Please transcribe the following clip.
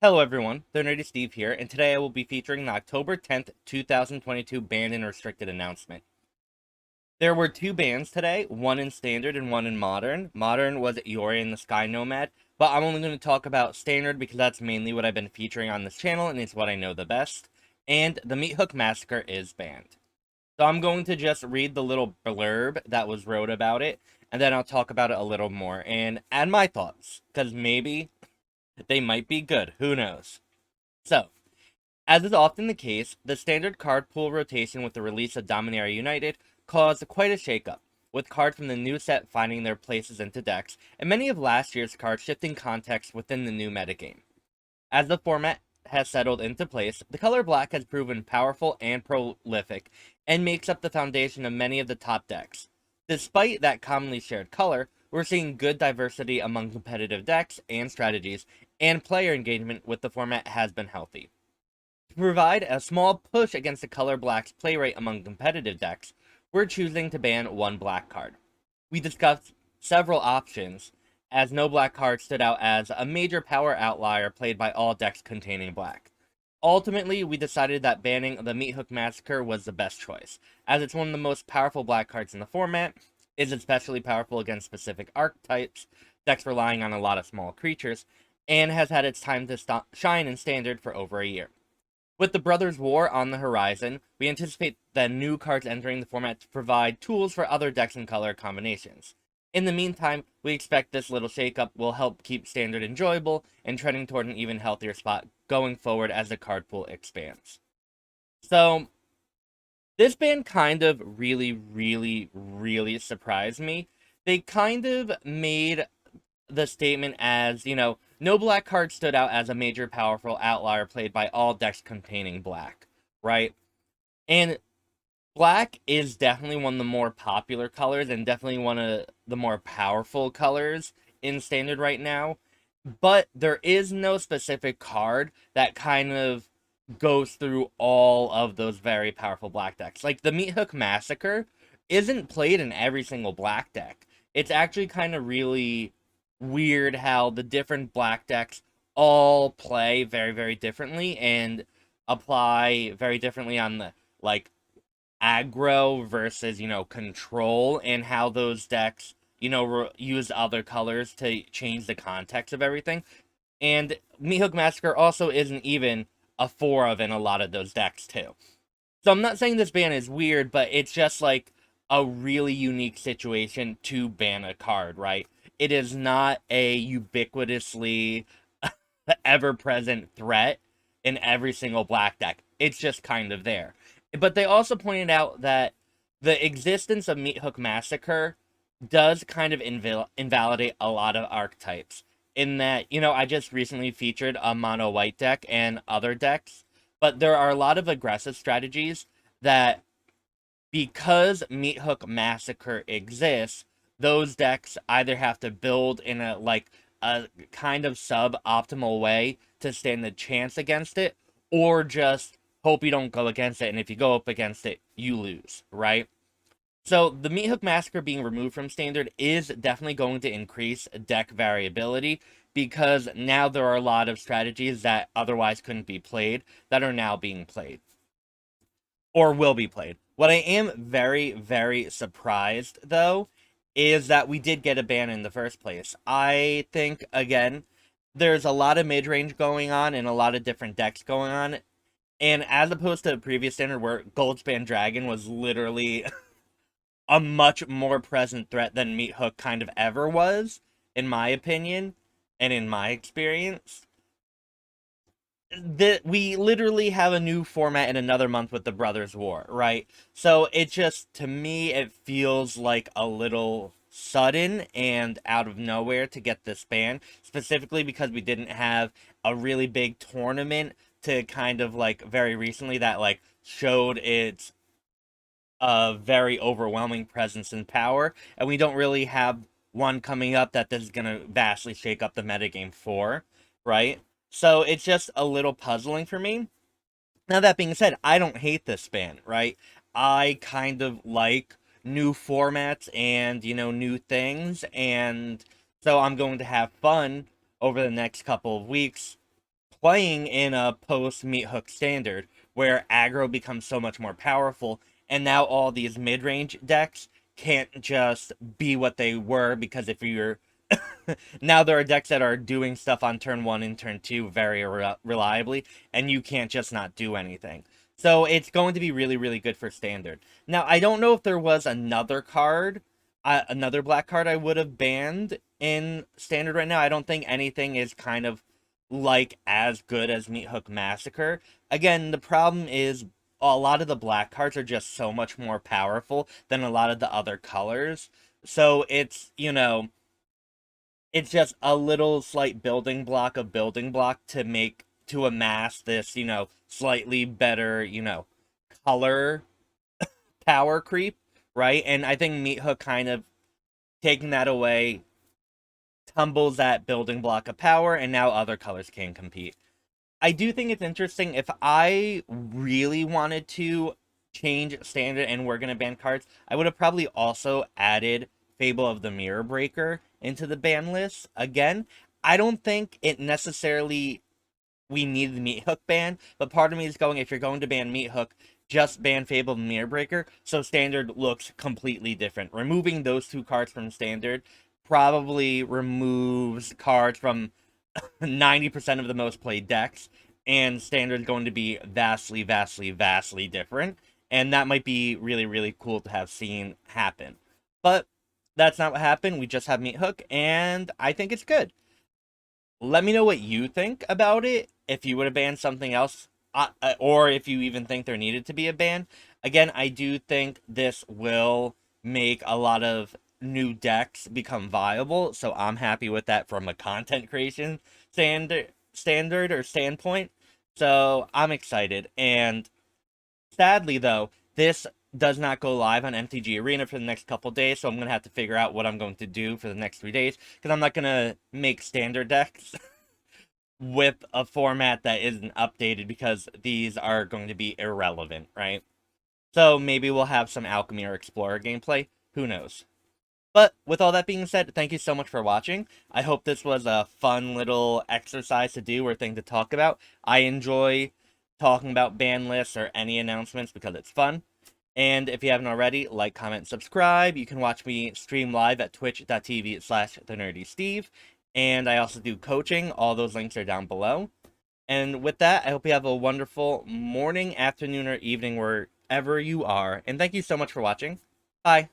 Hello everyone, The Nerdy Steve here, and today I will be featuring the October 10th, 2022 banned and restricted announcement. There were two bans today, one in Standard and one in Modern. Modern was Yori and the Sky Nomad, but I'm only going to talk about Standard because that's mainly what I've been featuring on this channel and it's what I know the best. And the Meathook Massacre is banned. So I'm going to just read the little blurb that was wrote about it, and then I'll talk about it a little more and add my thoughts, because maybe they might be good, who knows. So, as is often the case, the standard card pool rotation with the release of Dominaria United caused quite a shakeup, with cards from the new set finding their places into decks, and many of last year's cards shifting context within the new metagame. As the format has settled into place, the color black has proven powerful and prolific, and makes up the foundation of many of the top decks. Despite that commonly shared color, we're seeing good diversity among competitive decks and strategies, and player engagement with the format has been healthy. To provide a small push against the color black's play rate among competitive decks, we're choosing to ban one black card. We discussed several options, as no black card stood out as a major power outlier played by all decks containing black. Ultimately, we decided that banning the Meathook Massacre was the best choice, as it's one of the most powerful black cards in the format, is especially powerful against specific archetypes, decks relying on a lot of small creatures, and has had its time to shine in Standard for over a year. With the Brothers' War on the horizon, we anticipate the new cards entering the format to provide tools for other decks and color combinations. In the meantime, we expect this little shakeup will help keep Standard enjoyable and trending toward an even healthier spot going forward as the card pool expands. So, this ban kind of really surprised me. They kind of made the statement as, no black card stood out as a major powerful outlier played by all decks containing black, right? And black is definitely one of the more popular colors and definitely one of the more powerful colors in Standard right now. But there is no specific card that kind of goes through all of those very powerful black decks. Like the Meathook Massacre isn't played in every single black deck. It's actually kind of really weird how the different black decks all play very differently and apply very differently on the like aggro versus control, and how those decks use other colors to change the context of everything. And Meathook Massacre also isn't even a 4 of in a lot of those decks too. So I'm not saying this ban is weird, but it's just like a really unique situation to ban a card, right? It is not a ubiquitously ever present threat in every single black deck. It's just kind of there. But they also pointed out that the existence of Meathook Massacre does kind of invalidate a lot of archetypes. In that, I just recently featured a mono white deck and other decks, but there are a lot of aggressive strategies that, because Meathook Massacre exists, those decks either have to build in a kind of suboptimal way to stand a chance against it, or just hope you don't go against it, and if you go up against it, you lose, right? So the Meathook Massacre being removed from Standard is definitely going to increase deck variability, because now there are a lot of strategies that otherwise couldn't be played that are now being played or will be played. What I am very surprised, though, is that we did get a ban in the first place. I think, again, there's a lot of mid range going on and a lot of different decks going on. And as opposed to the previous standard where Goldspan Dragon was literally a much more present threat than Meathook kind of ever was, in my opinion, and in my experience, that we literally have a new format in another month with the Brothers' War, right? So it just, to me, it feels like a little sudden and out of nowhere to get this ban, specifically because we didn't have a really big tournament to kind of like very recently that like showed its very overwhelming presence and power, and we don't really have one coming up that this is gonna vastly shake up the metagame for, right? So it's just a little puzzling for me. Now, that being said, I don't hate this ban, right? I kind of like new formats and, new things, and so I'm going to have fun over the next couple of weeks playing in a post Meathook standard where aggro becomes so much more powerful, and now all these mid range decks can't just be what they were because if you're now there are decks that are doing stuff on turn one and turn two very reliably, and you can't just not do anything. So it's going to be really, really good for standard. Now, I don't know if there was another card, another black card I would have banned in standard right now. I don't think anything is kind of like as good as Meathook Massacre. Again, the problem is a lot of the black cards are just so much more powerful than a lot of the other colors. So it's, it's just a little slight building block to make to amass this, slightly better, color power creep, right? And I think Meathook kind of taking that away tumbles that building block of power, and now other colors can compete. I do think it's interesting if I really wanted to change standard and we're gonna ban cards, I would have probably also added Fable of the Mirror Breaker into the ban list. Again, I don't think it necessarily we need the Meathook ban, but part of me is going, if you're going to ban Meathook, just ban Fable and Mirror Breaker, so Standard looks completely different. Removing those two cards from Standard probably removes cards from 90% of the most played decks, and Standard is going to be vastly, vastly, vastly different, and that might be really, really cool to have seen happen. But that's not what happened. We just have Meathook, and I think it's good. Let me know what you think about it. If you would have banned something else, or if you even think there needed to be a ban. Again, I do think this will make a lot of new decks become viable, so I'm happy with that from a content creation standard or standpoint. So I'm excited. And sadly, though, this does not go live on MTG Arena for the next couple days, so I'm going to have to figure out what I'm going to do for the next 3 days, because I'm not going to make standard decks with a format that isn't updated, because these are going to be irrelevant, right? So maybe we'll have some Alchemy or Explorer gameplay. Who knows? But with all that being said, thank you so much for watching. I hope this was a fun little exercise to do or thing to talk about. I enjoy talking about ban lists or any announcements because it's fun. And if you haven't already, like, comment, subscribe. You can watch me stream live at twitch.tv/thenerdysteve. And I also do coaching. All those links are down below. And with that, I hope you have a wonderful morning, afternoon, or evening wherever you are. And thank you so much for watching. Bye.